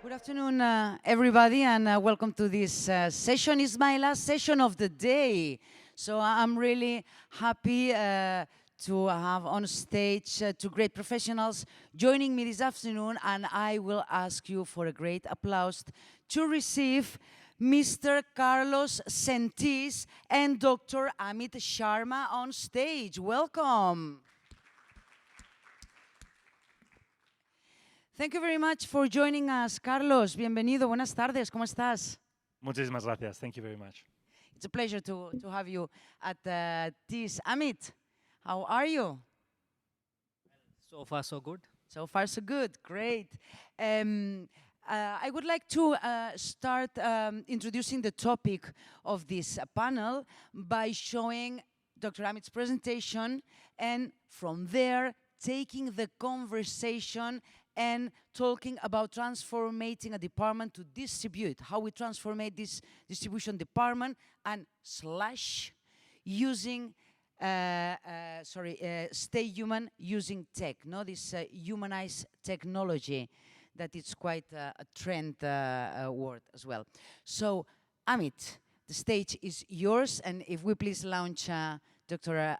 Good afternoon, everybody, and welcome to this session. It's my last session of the day, so I'm really happy to have on stage two great professionals joining me this afternoon, and I will ask you for a great applause to receive Mr. Carlos Sentis and Dr. Amit Sharma on stage. Welcome. Thank you very much for joining us, Carlos. Bienvenido. Buenas tardes. ¿Cómo estás? Muchísimas gracias. Thank you very much. It's a pleasure to have you at this. Amit, how are you? So far, so good. So far, so good. Great. I would like to start introducing the topic of this panel by showing Dr. Amit's presentation, and from there, taking the conversation and talking about transforming a department to distribute, how we transform this distribution department and slash using, stay human using tech, no? This humanized technology that is quite a trend word as well. So, Amit, the stage is yours, and if we please launch, Dr.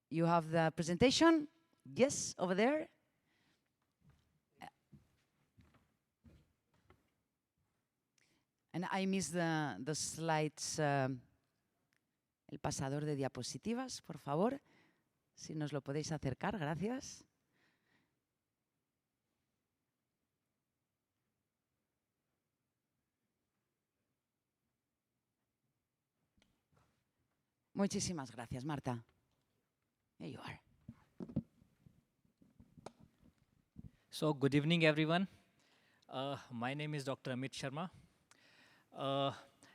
You have the presentation? Yes, over there. And I missed the slides. El pasador de diapositivas, por favor. Si nos lo podéis acercar, gracias. Muchísimas gracias, Marta. There you are. So, good evening, everyone. My name is Dr. Amit Sharma. I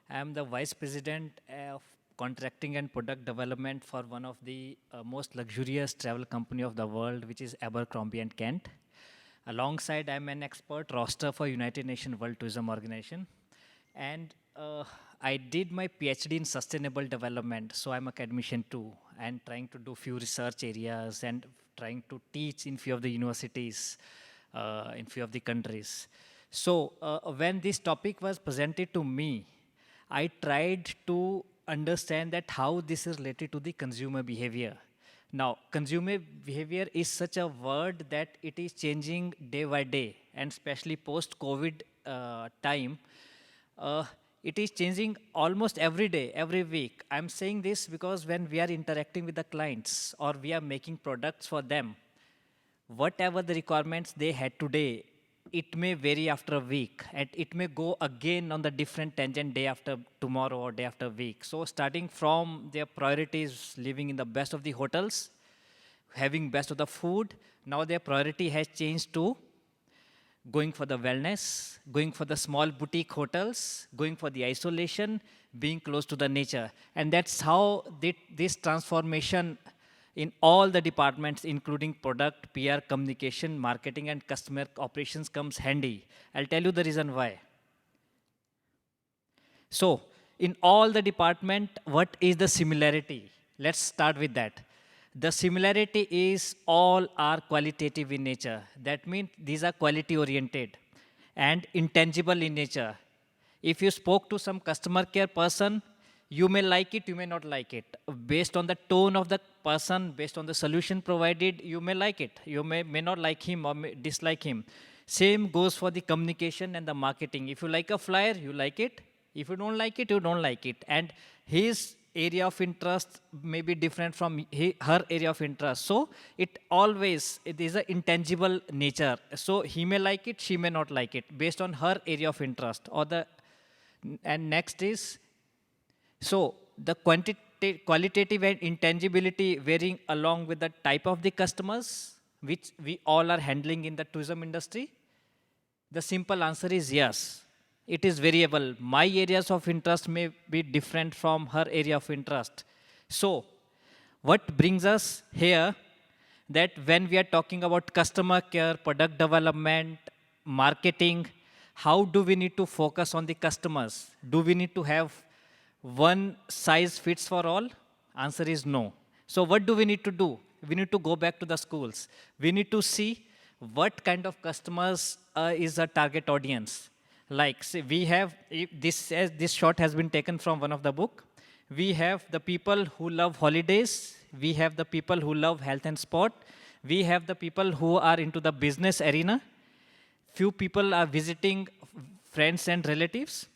am the Vice President of Contracting and Product Development for one of the most luxurious travel company of the world, which is Abercrombie and Kent. Alongside, I am an expert roster for United Nations World Tourism Organization. And I did my PhD in Sustainable Development, so I'm an academician too, and trying to do few research areas and trying to teach in few of the universities in few of the countries. So when this topic was presented to me, I tried to understand that how this is related to the consumer behavior. Now, consumer behavior is such a word that it is changing day by day, and especially post-COVID time, it is changing almost every day, every week. I'm saying this because when we are interacting with the clients or we are making products for them, whatever the requirements they had today, it may vary after a week, and it may go again on the different tangent day after tomorrow or day after week. So starting from their priorities, living in the best of the hotels, having best of the food, now their priority has changed to going for the wellness, going for the small boutique hotels, going for the isolation, being close to the nature. And that's how this transformation in all the departments, including product, PR, communication, marketing, and customer operations comes handy. I'll tell you the reason why. So, in all the department, what is the similarity? Let's start with that. The similarity is all are qualitative in nature. That means these are quality oriented and intangible in nature. If you spoke to some customer care person, you may like it, you may not like it. Based on the tone of the person, based on the solution provided, you may like it. You may not like him or may dislike him. Same goes for the communication and the marketing. If you like a flyer, you like it. If you don't like it, you don't like it. And his area of interest may be different from her area of interest. So it is an intangible nature. So he may like it, she may not like it, based on her area of interest. And next is, so the qualitative and intangibility varying along with the type of the customers, which we all are handling in the tourism industry? The simple answer is yes. It is variable. My areas of interest may be different from her area of interest. So, what brings us here that when we are talking about customer care, product development, marketing, how do we need to focus on the customers? Do we need to have one size fits for all? Answer is no. So what do we need to do? We need to go back to the schools. We need to see what kind of customers is a target audience. Like, say, we have, this shot has been taken from one of the book. We have the people who love holidays. We have the people who love health and sport. We have the people who are into the business arena. Few people are visiting friends and relatives.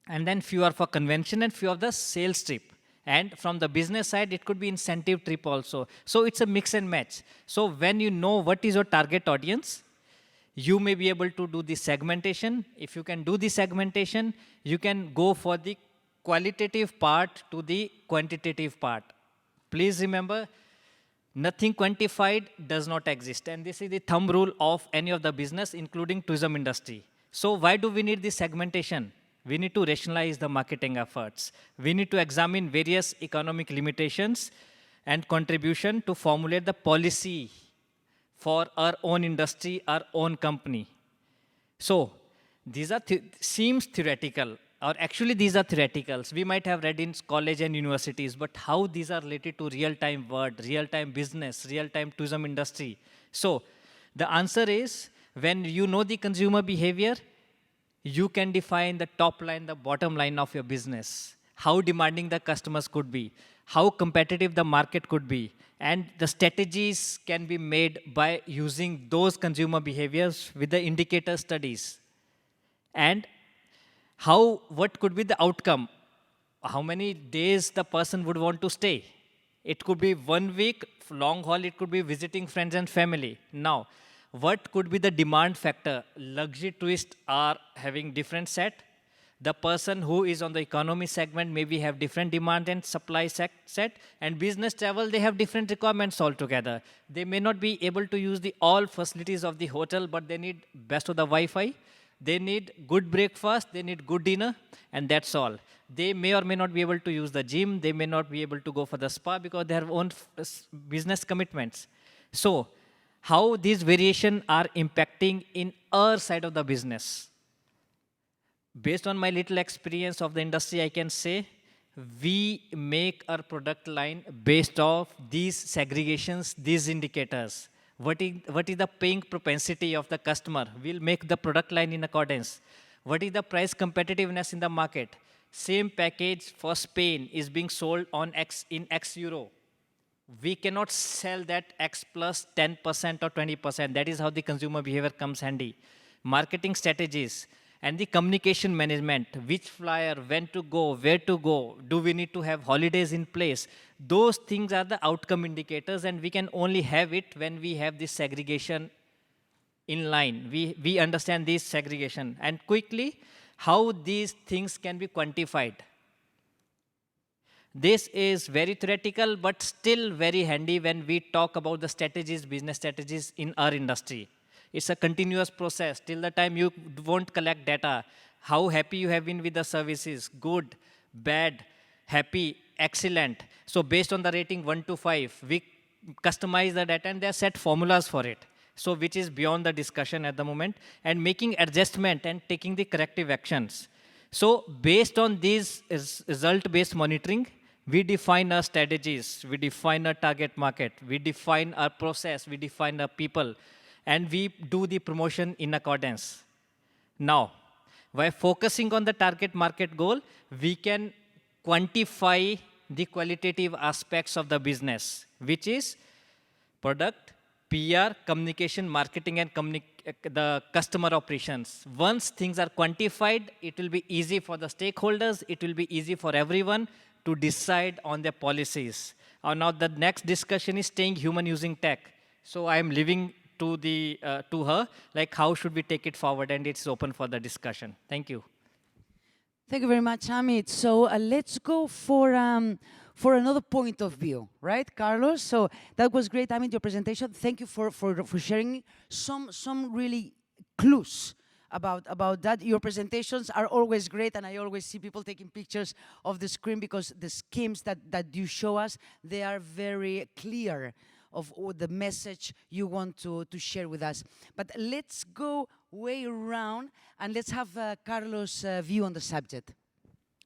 And then few are for convention and few of the sales trip. And from the business side, it could be incentive trip also. So it's a mix and match. So when you know what is your target audience, you may be able to do the segmentation. If you can do the segmentation, you can go for the qualitative part to the quantitative part. Please remember, nothing quantified does not exist. And this is the thumb rule of any of the business, including tourism industry. So why do we need this segmentation? We need to rationalize the marketing efforts. We need to examine various economic limitations and contribution to formulate the policy for our own industry, our own company. So these are seems theoretical, or actually these are theoreticals. We might have read in college and universities, but how these are related to real-time world, real-time business, real-time tourism industry. So the answer is, when you know the consumer behavior, you can define the top line, the bottom line of your business, how demanding the customers could be, how competitive the market could be, and the strategies can be made by using those consumer behaviors with the indicator studies. And what could be the outcome? How many days the person would want to stay? It could be 1 week, long haul, it could be visiting friends and family. Now, what could be the demand factor? Luxury tourists are having different set. The person who is on the economy segment maybe have different demand and supply set. And business travel, they have different requirements altogether. They may not be able to use the all facilities of the hotel, but they need best of the Wi-Fi. They need good breakfast, they need good dinner, and that's all. They may or may not be able to use the gym, they may not be able to go for the spa because they have own business commitments. So, how these variations are impacting in our side of the business. Based on my little experience of the industry, I can say we make our product line based off these segregations, these indicators. What is the paying propensity of the customer? We'll make the product line in accordance. What is the price competitiveness in the market? Same package for Spain is being sold in X euro. We cannot sell that X plus 10% or 20%. That is how the consumer behavior comes handy. Marketing strategies and the communication management, which flyer, when to go, where to go, do we need to have holidays in place? Those things are the outcome indicators, and we can only have it when we have this segregation in line. We understand this segregation. And quickly, how these things can be quantified. This is very theoretical, but still very handy when we talk about the strategies, business strategies in our industry. It's a continuous process. Till the time you won't collect data, how happy you have been with the services, good, bad, happy, excellent. So based on the rating 1 to 5, we customize the data and there are set formulas for it. So which is beyond the discussion at the moment, and making adjustment and taking the corrective actions. So based on these result-based monitoring, we define our strategies, we define our target market, we define our process, we define our people, and we do the promotion in accordance. Now, by focusing on the target market goal, we can quantify the qualitative aspects of the business, which is product, PR, communication, marketing, and the customer operations. Once things are quantified, it will be easy for the stakeholders, it will be easy for everyone to decide on their policies. Now the next discussion is staying human using tech. So I am leaving to her, like how should we take it forward, and it's open for the discussion. Thank you. Thank you very much, Amit. So let's go for for another point of view, right, Carlos? So that was great. I mean, your presentation. Thank you for sharing some really clues about that. Your presentations are always great, and I always see people taking pictures of the screen because the schemes that you show us, they are very clear of the message you want to share with us. But let's go way around and let's have Carlos' view on the subject.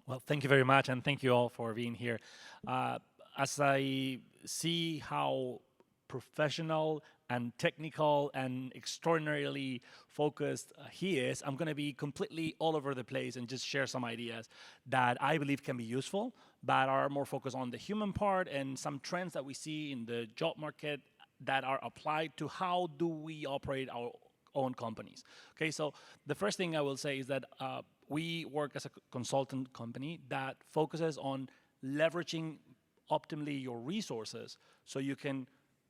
Well, thank you very much, and thank you all for being here. As I see how professional and technical and extraordinarily focused he is, I'm going to be completely all over the place and just share some ideas that I believe can be useful, but are more focused on the human part and some trends that we see in the job market that are applied to how do we operate our own companies. Okay, so the first thing I will say is that we work as a consultant company that focuses on leveraging optimally your resources so you can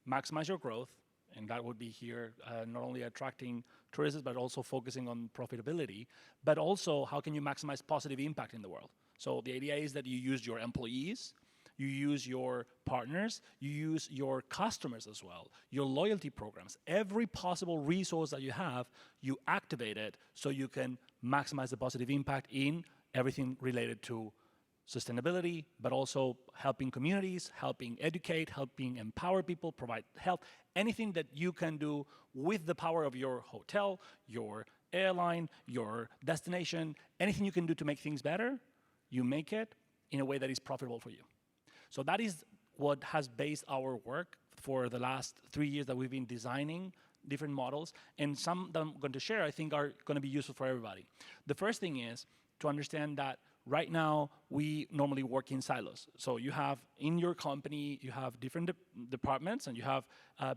maximize your growth, and that would be here not only attracting tourists, but also focusing on profitability, but also how can you maximize positive impact in the world. So the idea is that you use your employees, you use your partners, you use your customers as well, your loyalty programs, every possible resource that you have, you activate it so you can maximize the positive impact in everything related to sustainability, but also helping communities, helping educate, helping empower people, provide health, anything that you can do with the power of your hotel, your airline, your destination, anything you can do to make things better, you make it in a way that is profitable for you. So that is what has based our work for the last 3 years that we've been designing different models, and some that I'm going to share I think are going to be useful for everybody. The first thing is to understand that right now, we normally work in silos. So you have, in your company, you have different departments, and you have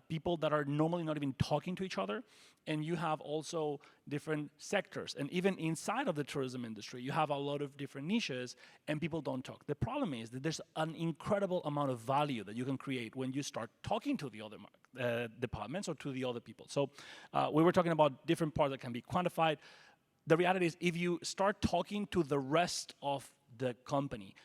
people that are normally not even talking to each other, and you have also different sectors. And even inside of the tourism industry, you have a lot of different niches, and people don't talk. The problem is that there's an incredible amount of value that you can create when you start talking to the other departments or to the other people. So we were talking about different parts that can be quantified. The reality is, if you start talking to the rest of the company,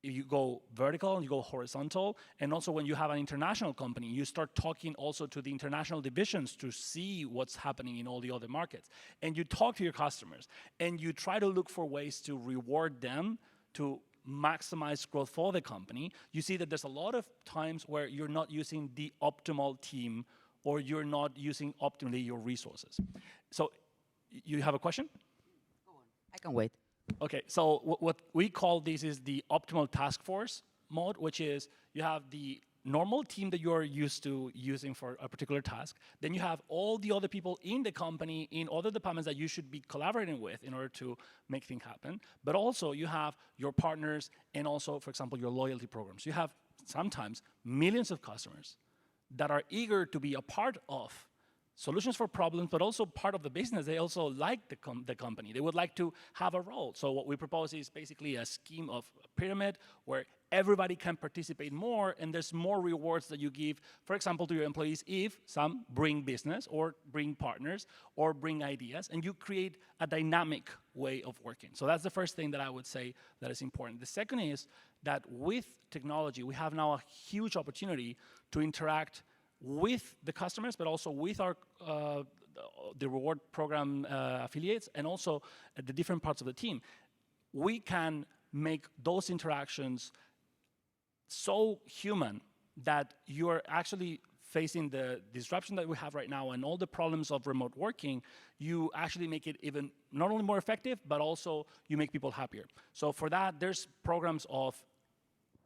if you go vertical and you go horizontal, and also when you have an international company, you start talking also to the international divisions to see what's happening in all the other markets. And you talk to your customers, and you try to look for ways to reward them to maximize growth for the company. You see that there's a lot of times where you're not using the optimal team, or you're not using optimally your resources. So you have a question? Go on. I can wait. Okay, so what we call this is the optimal task force mode, which is you have the normal team that you're used to using for a particular task. Then you have all the other people in the company, in other departments that you should be collaborating with in order to make things happen. But also you have your partners and also, for example, your loyalty programs. You have sometimes millions of customers that are eager to be a part of solutions for problems, but also part of the business. They also like the company. They would like to have a role. So what we propose is basically a scheme of a pyramid where everybody can participate more, and there's more rewards that you give, for example, to your employees if some bring business or bring partners or bring ideas, and you create a dynamic way of working. So that's the first thing that I would say that is important. The second is that with technology, we have now a huge opportunity to interact with the customers, but also with our the reward program affiliates, and also the different parts of the team. We can make those interactions so human that you're actually facing the disruption that we have right now and all the problems of remote working. You actually make it even not only more effective, but also you make people happier. So for that, there's programs of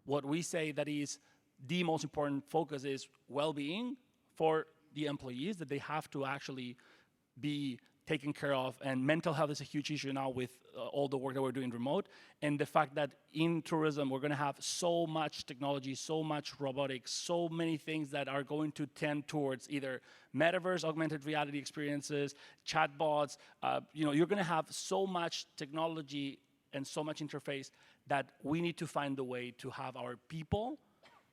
what we say that is the most important focus is well-being for the employees, that they have to actually be taken care of. And mental health is a huge issue now with all the work that we're doing remote. And the fact that in tourism, we're gonna have so much technology, so much robotics, so many things that are going to tend towards either metaverse, augmented reality experiences, chatbots. You're gonna have so much technology and so much interface that we need to find a way to have our people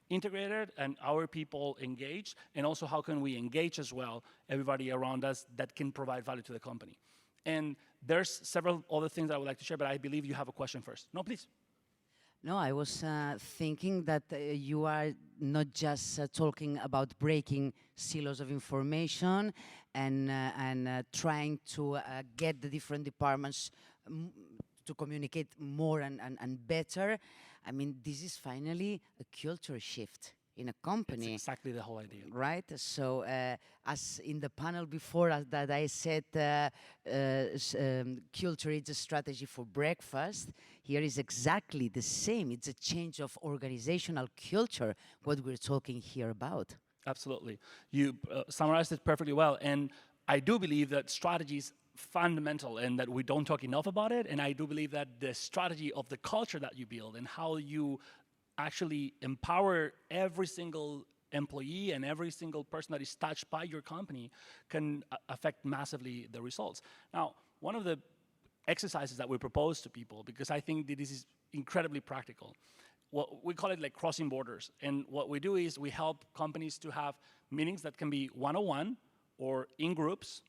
integrated and our people engaged, and also how can we engage as well everybody around us that can provide value to the company. And there's several other things that I would like to share, but I believe you have a question first. No, please. No, I was thinking that you are not just talking about breaking silos of information and trying to get the different departments m- to communicate more and better. I mean, this is finally a culture shift in a It's company, exactly the whole idea. right? So, as in the panel before, that I said, culture is a strategy for breakfast. Here is exactly the same. It's a change of organizational culture. What we're talking here about. Absolutely. You summarized it perfectly well. And I do believe that strategy is fundamental and that we don't talk enough about it. And I do believe that the strategy of the culture that you build and how you actually empower every single employee and every single person that is touched by your company can affect massively the results. Now, one of the exercises that we propose to people, because I think that this is incredibly practical, what we call it like crossing borders. And what we do is we help companies to have meetings that can be one-on-one or in groups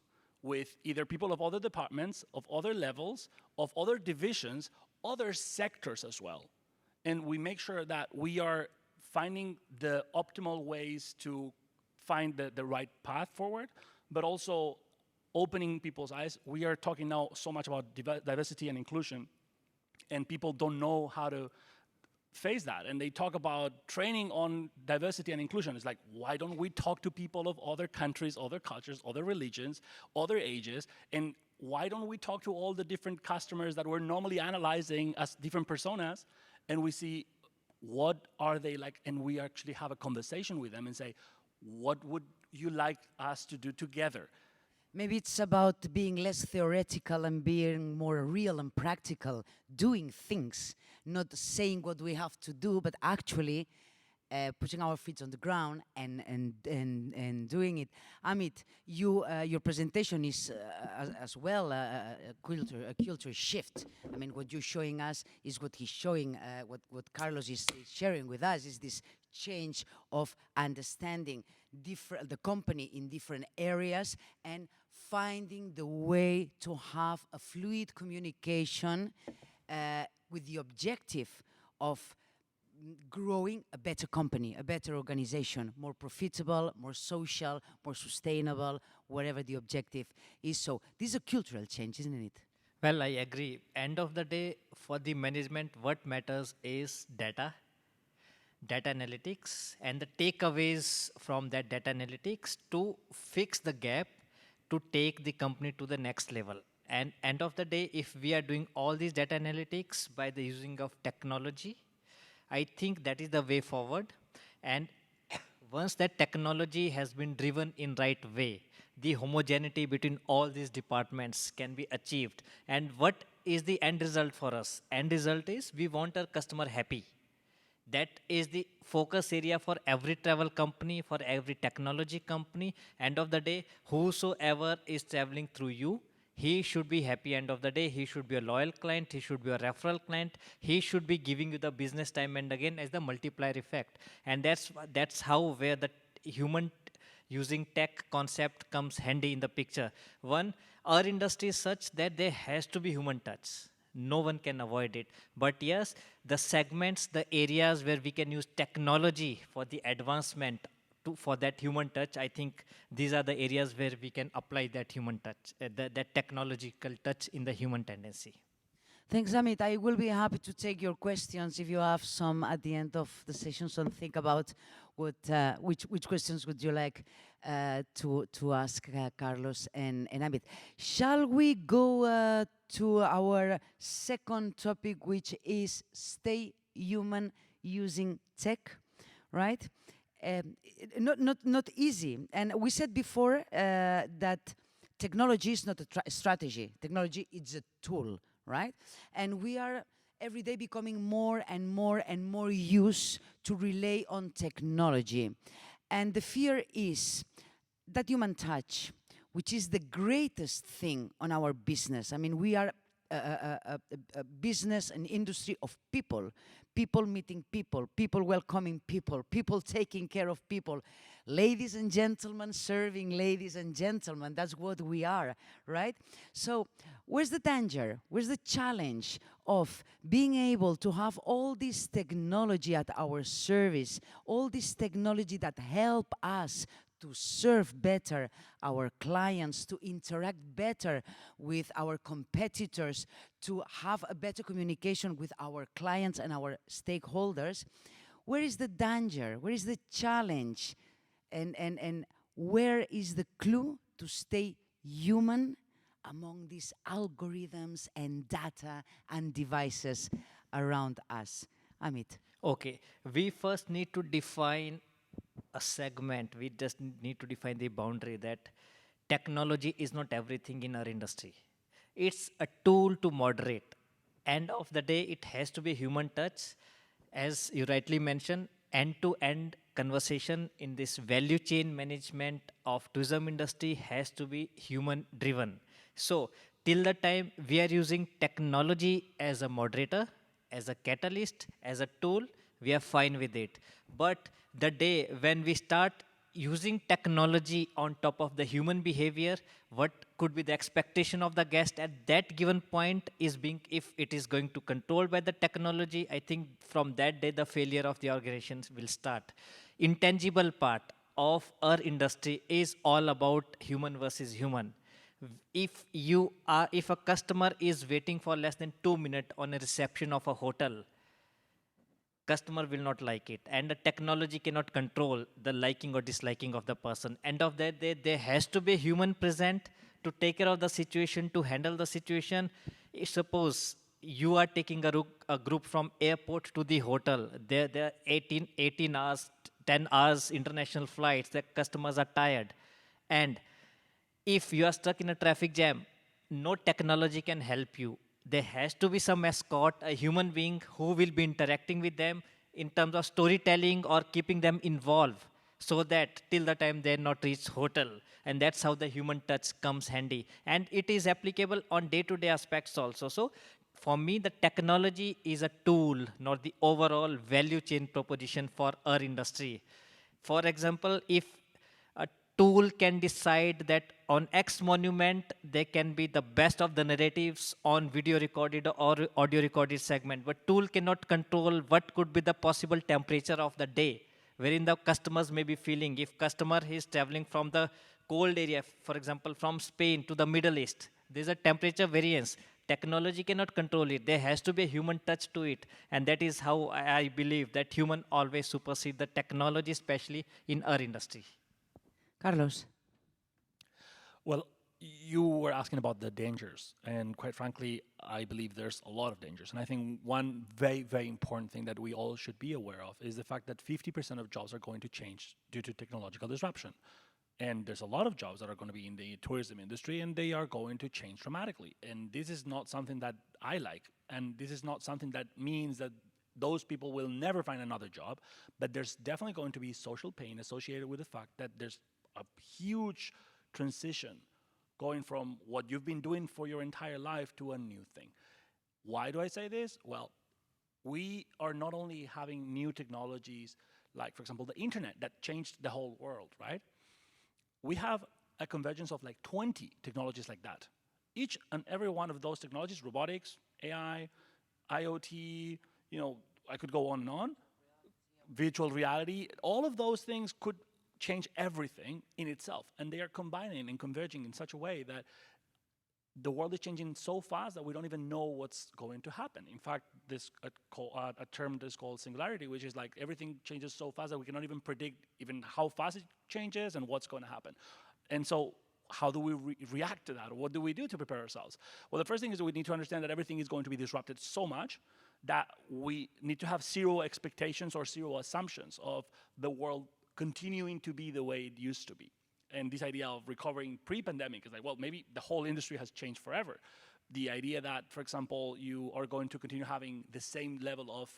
with either people of other departments, of other levels, of other divisions, other sectors as well. And we make sure that we are finding the optimal ways to find the right path forward, but also opening people's eyes. We are talking now so much about diversity and inclusion, and people don't know how to face that. And they talk about training on diversity and inclusion. It's like, why don't we talk to people of other countries, other cultures, other religions, other ages, and why don't we talk to all the different customers that we're normally analyzing as different personas, and we see what are they like, and we actually have a conversation with them and say, what would you like us to do together? Maybe it's about being less theoretical and being more real and practical, doing things, not saying what we have to do, but actually putting our feet on the ground and doing it. Amit, your presentation is as well a culture shift. I mean, what you're showing us is what he's showing, what Carlos is sharing with us is this change of understanding the company in different areas and finding the way to have a fluid communication with the objective of growing a better company, a better organization, more profitable, more social, more sustainable, whatever the objective is. So this is a cultural change, isn't it? Well, I agree. End of the day, for the management, what matters is data analytics, and the takeaways from that data analytics to fix the gap to take the company to the next level. And end of the day, if we are doing all these data analytics by the using of technology, I think that is the way forward. And once that technology has been driven in right way, the homogeneity between all these departments can be achieved. And what is the end result for us? End result is we want our customer happy. That is the focus area for every travel company, for every technology company. End of the day, whosoever is traveling through you, he should be happy. End of the day, he should be a loyal client, he should be a referral client, he should be giving you the business time and again as the multiplier effect. And that's how where the human using tech concept comes handy in the picture. One, our industry is such that there has to be human touch. No one can avoid it. But yes, the segments, the areas where we can use technology for the advancement for that human touch, I think these are the areas where we can apply that human touch, that technological touch in the human tendency. Thanks, Amit. I will be happy to take your questions if you have some at the end of the session. So think about which questions would you like to ask Carlos and Amit. Shall we go to our second topic, which is stay human using tech, right? Not easy. And we said before that technology is not a strategy. Technology is a tool, right? And we are every day becoming more and more and more used to rely on technology. And the fear is that human touch, which is the greatest thing on our business. I mean, we are a business, an industry of people, people meeting people, people welcoming people, people taking care of people, ladies and gentlemen serving ladies and gentlemen. That's what we are, right? So where's the danger? Where's the challenge of being able to have all this technology at our service, all this technology that help us to serve better our clients, to interact better with our competitors, to have a better communication with our clients and our stakeholders? Where is the danger? Where is the challenge? And where is the clue to stay human among these algorithms and data and devices around us? Amit. Okay, we first need to define a segment. We just need to define the boundary that technology is not everything in our industry. It's a tool to moderate. End of the day, it has to be human touch. As you rightly mentioned, end-to-end conversation in this value chain management of tourism industry has to be human driven. So till the time we are using technology as a moderator, as a catalyst, as a tool, we are fine with it. But the day when we start using technology on top of the human behavior, what could be the expectation of the guest at that given point is being, if it is going to control by the technology, I think from that day the failure of the organizations will start. Intangible part of our industry is all about human versus human. If a customer is waiting for less than 2 minutes on a reception of a hotel, customer will not like it, and the technology cannot control the liking or disliking of the person. End of that day, there has to be a human present to take care of the situation, to handle the situation. Suppose you are taking a group from airport to the hotel, there are 18 hours, 10 hours international flights, the customers are tired, and if you are stuck in a traffic jam, no technology can help you. There has to be some escort, a human being who will be interacting with them in terms of storytelling or keeping them involved, so that till the time they not reach hotel. And that's how the human touch comes handy. And it is applicable on day-to-day aspects also. So for me, the technology is a tool, not the overall value chain proposition for our industry. For example, if a tool can decide that on X monument, there can be the best of the narratives on video recorded or audio recorded segment, but tool cannot control what could be the possible temperature of the day, wherein the customers may be feeling. If customer is traveling from the cold area, for example, from Spain to the Middle East, there's a temperature variance. Technology cannot control it. There has to be a human touch to it. And that is how I believe that human always supersede the technology, especially in our industry. Carlos. Well, you were asking about the dangers, and quite frankly, I believe there's a lot of dangers. And I think one very, very important thing that we all should be aware of is the fact that 50% of jobs are going to change due to technological disruption. And there's a lot of jobs that are going to be in the tourism industry, and they are going to change dramatically. And this is not something that I like, and this is not something that means that those people will never find another job, but there's definitely going to be social pain associated with the fact that there's a huge transition going from what you've been doing for your entire life to a new thing. Why do I say this? Well, we are not only having new technologies, like, for example, the internet that changed the whole world, right? We have a convergence of like 20 technologies like that. Each and every one of those technologies, robotics, AI, IoT, I could go on, virtual reality, all of those things could change everything in itself. And they are combining and converging in such a way that the world is changing so fast that we don't even know what's going to happen. In fact, this a term that's called singularity, which is like everything changes so fast that we cannot even predict even how fast it changes and what's going to happen. And so how do we react to that? Or what do we do to prepare ourselves? Well, the first thing is that we need to understand that everything is going to be disrupted so much that we need to have zero expectations or zero assumptions of the world continuing to be the way it used to be. And this idea of recovering pre-pandemic is like, well, maybe the whole industry has changed forever. The idea that, for example, you are going to continue having the same level of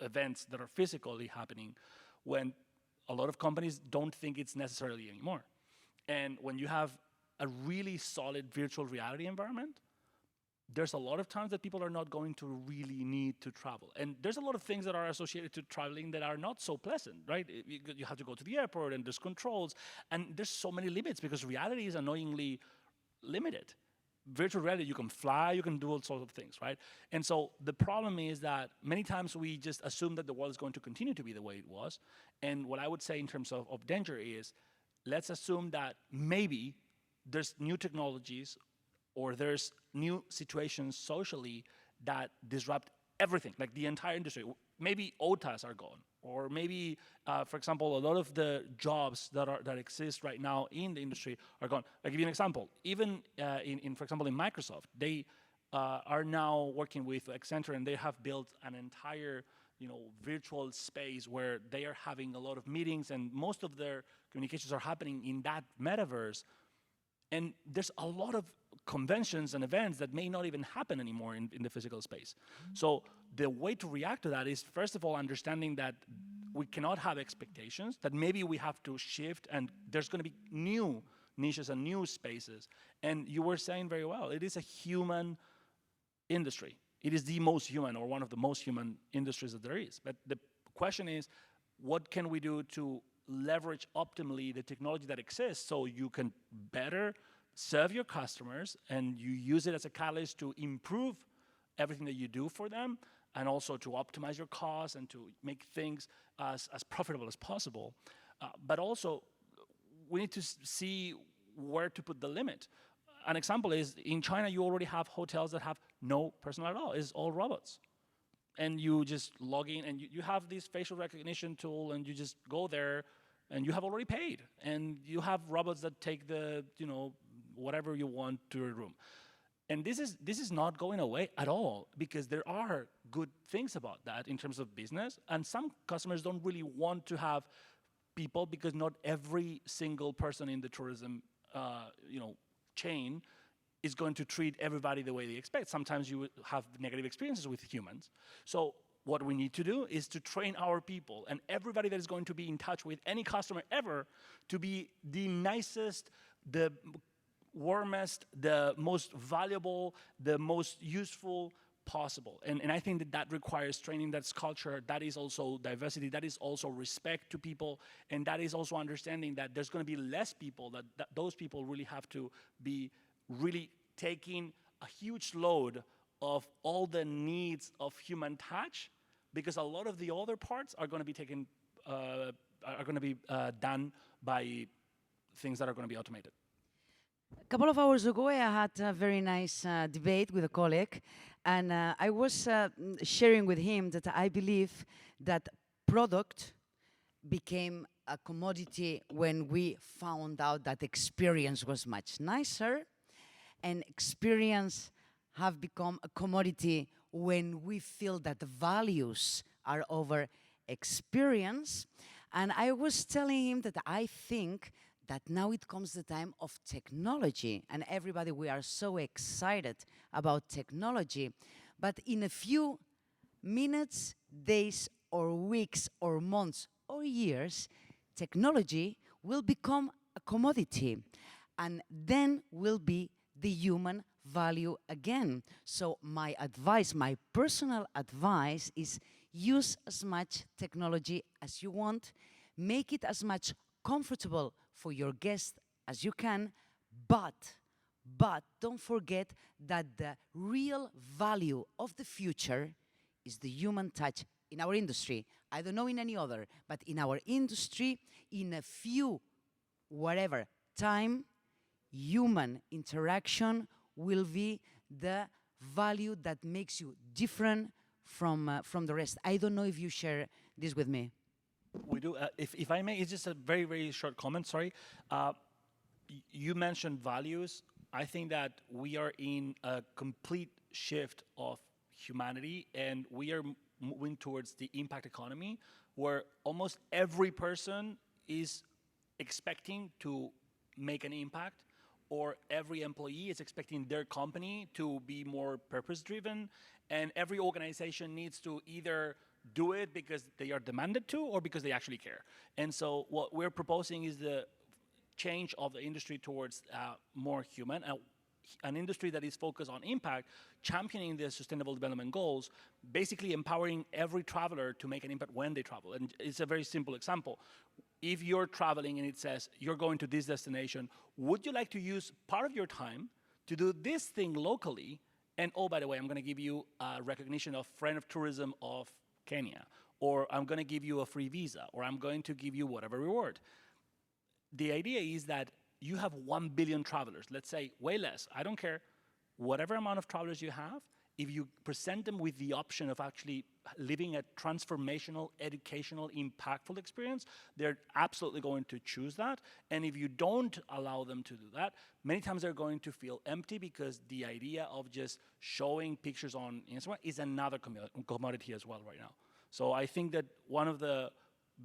events that are physically happening when a lot of companies don't think it's necessarily anymore. And when you have a really solid virtual reality environment, there's a lot of times that people are not going to really need to travel. And there's a lot of things that are associated to traveling that are not so pleasant, right? You have to go to the airport and there's controls, and there's so many limits because reality is annoyingly limited. Virtual reality, you can fly, you can do all sorts of things, right? And so the problem is that many times we just assume that the world is going to continue to be the way it was. And what I would say in terms of danger is, let's assume that maybe there's new technologies or there's new situations socially that disrupt everything, like the entire industry. Maybe OTAs are gone, or maybe, for example, a lot of the jobs that exist right now in the industry are gone. I'll give you an example. Even for example, in Microsoft, they are now working with Accenture, and they have built an entire virtual space where they are having a lot of meetings, and most of their communications are happening in that metaverse. And there's a lot of conventions and events that may not even happen anymore in the physical space. So the way to react to that is, first of all, understanding that we cannot have expectations, that maybe we have to shift, and there's going to be new niches and new spaces. And you were saying very well, it is a human industry. It is the most human, or one of the most human industries that there is. But the question is, what can we do to leverage optimally the technology that exists so you can better serve your customers and you use it as a catalyst to improve everything that you do for them, and also to optimize your costs and to make things as profitable as possible. But also, we need to see where to put the limit. An example is, in China, you already have hotels that have no personnel at all. It's all robots. And you just log in, and you have this facial recognition tool, and you just go there, and you have already paid. And you have robots that take the, whatever you want to your room. And this is not going away at all, because there are good things about that in terms of business. And some customers don't really want to have people, because not every single person in the tourism, chain is going to treat everybody the way they expect. Sometimes you have negative experiences with humans. So what we need to do is to train our people and everybody that is going to be in touch with any customer ever to be the nicest, the warmest, the most valuable, the most useful possible. And I think that requires training, that's culture, that is also diversity, that is also respect to people, and that is also understanding that there's going to be less people, that those people really have to be really taking a huge load of all the needs of human touch, because a lot of the other parts are going to be taken, done by things that are going to be automated. A couple of hours ago, I had a very nice debate with a colleague, and I was sharing with him that I believe that product became a commodity when we found out that experience was much nicer, and experience have become a commodity when we feel that the values are over experience. And I was telling him that I think that now it comes the time of technology, and everybody, we are so excited about technology, but in a few minutes, days, or weeks, or months, or years, technology will become a commodity, and then will be the human value again. So my advice, my personal advice is, use as much technology as you want, make it as much comfortable for your guests as you can, but don't forget that the real value of the future is the human touch in our industry. I don't know in any other, but in our industry, in a few, whatever time, human interaction will be the value that makes you different from the rest. I don't know if you share this with me. We do. If I may, it's just a very, very short comment, sorry. You mentioned values. I think that we are in a complete shift of humanity, and we are moving towards the impact economy, where almost every person is expecting to make an impact, or every employee is expecting their company to be more purpose-driven, and every organization needs to either do it because they are demanded to, or because they actually care. And so what we're proposing is the change of the industry towards more human. an industry that is focused on impact, championing the sustainable development goals, basically empowering every traveler to make an impact when they travel. And it's a very simple example. If you're traveling and it says you're going to this destination, would you like to use part of your time to do this thing locally? And oh, by the way, I'm going to give you a recognition of friend of tourism of Kenya, or I'm going to give you a free visa, or I'm going to give you whatever reward. The idea is that you have 1 billion travelers, let's say way less, I don't care, whatever amount of travelers you have, if you present them with the option of actually living a transformational, educational, impactful experience, they're absolutely going to choose that. And if you don't allow them to do that, many times they're going to feel empty because the idea of just showing pictures on Instagram is another commodity as well right now. So I think that one of the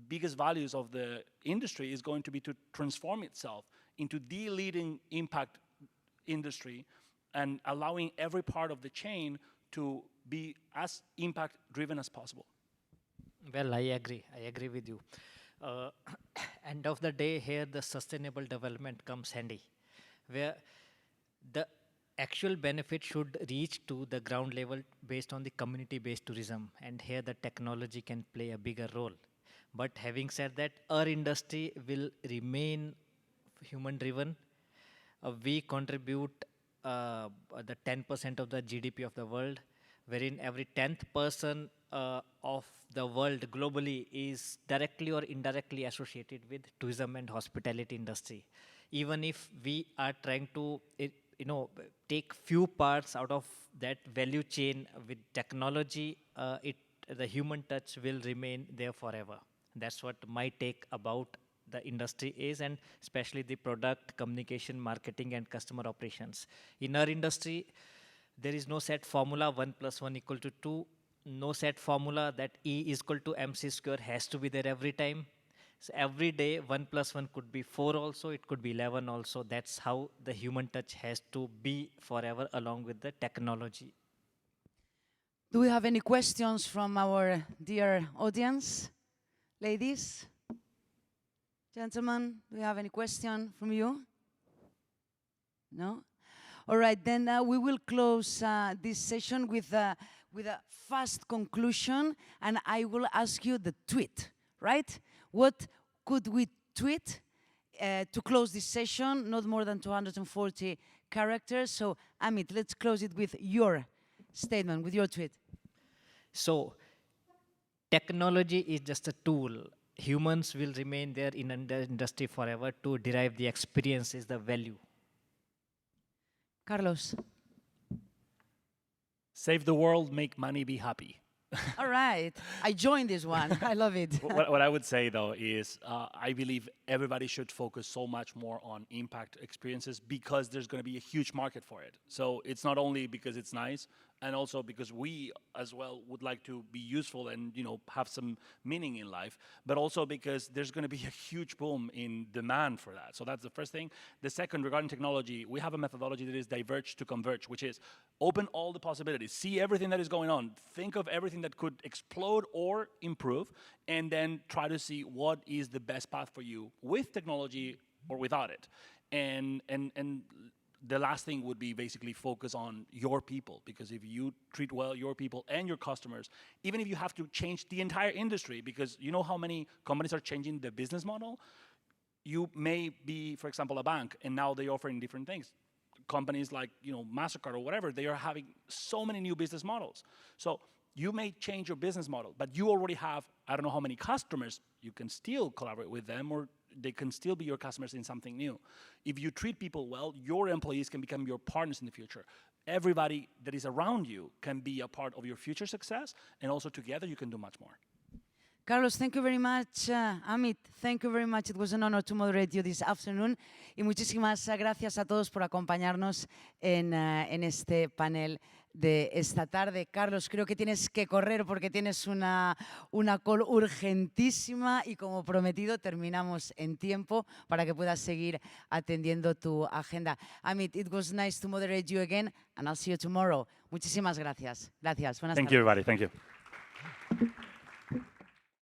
biggest values of the industry is going to be to transform itself into the leading impact industry and allowing every part of the chain to be as impact driven as possible. Well, I agree with you. Uh, End of the day, here the sustainable development comes handy, where the actual benefit should reach to the ground level based on the community-based tourism, and here the technology can play a bigger role. But having said that, our industry will remain human-driven. We contribute the 10% of the GDP of the world, wherein every 10th person of the world globally is directly or indirectly associated with tourism and hospitality industry. Even if we are trying to, take few parts out of that value chain with technology, the human touch will remain there forever. That's what my take about the industry is, and especially the product, communication, marketing, and customer operations. In our industry, there is no set formula, 1 + 1 = 2, no set formula that E is equal to MC square has to be there every time. So every day, 1 + 1 could be 4 also, it could be 11 also. That's how the human touch has to be forever along with the technology. Do we have any questions from our dear audience? Ladies? Gentlemen, do we have any question from you? No? All right, then we will close this session with a fast conclusion, and I will ask you the tweet, right? What could we tweet to close this session? Not more than 240 characters. So, Amit, let's close it with your statement, with your tweet. So, technology is just a tool. Humans will remain there in the industry forever to derive the experiences, the value. Carlos. Save the world, make money, be happy. All right, I joined this one. I love it. What I would say though is I believe everybody should focus so much more on impact experiences because there's going to be a huge market for it. So it's not only because it's nice, and also because we as well would like to be useful and have some meaning in life, but also because there's going to be a huge boom in demand for that. So that's the first thing. The second, regarding technology, we have a methodology that is diverge to converge, which is open all the possibilities, see everything that is going on, think of everything that could explode or improve, and then try to see what is the best path for you with technology or without it. And the last thing would be basically focus on your people, because if you treat well your people and your customers, even if you have to change the entire industry, because you know how many companies are changing the business model? You may be, for example, a bank, and now they're offering different things. Companies like MasterCard or whatever, they are having so many new business models. So you may change your business model, but you already have, I don't know how many customers, you can still collaborate with them, or they can still be your customers in something new. If you treat people well, your employees can become your partners in the future. Everybody that is around you can be a part of your future success, and also together you can do much more. Carlos, thank you very much. Amit, thank you very much. It was an honor to moderate you this afternoon. Y muchísimas gracias a todos por acompañarnos en este panel de esta tarde. Carlos, creo que tienes que correr porque tienes una call urgentísima y como prometido terminamos en tiempo para que puedas seguir atendiendo tu agenda. Amit, it was nice to moderate you again and I'll see you tomorrow. Muchísimas gracias. Gracias. Buenas tardes. Thank you, everybody. Thank you.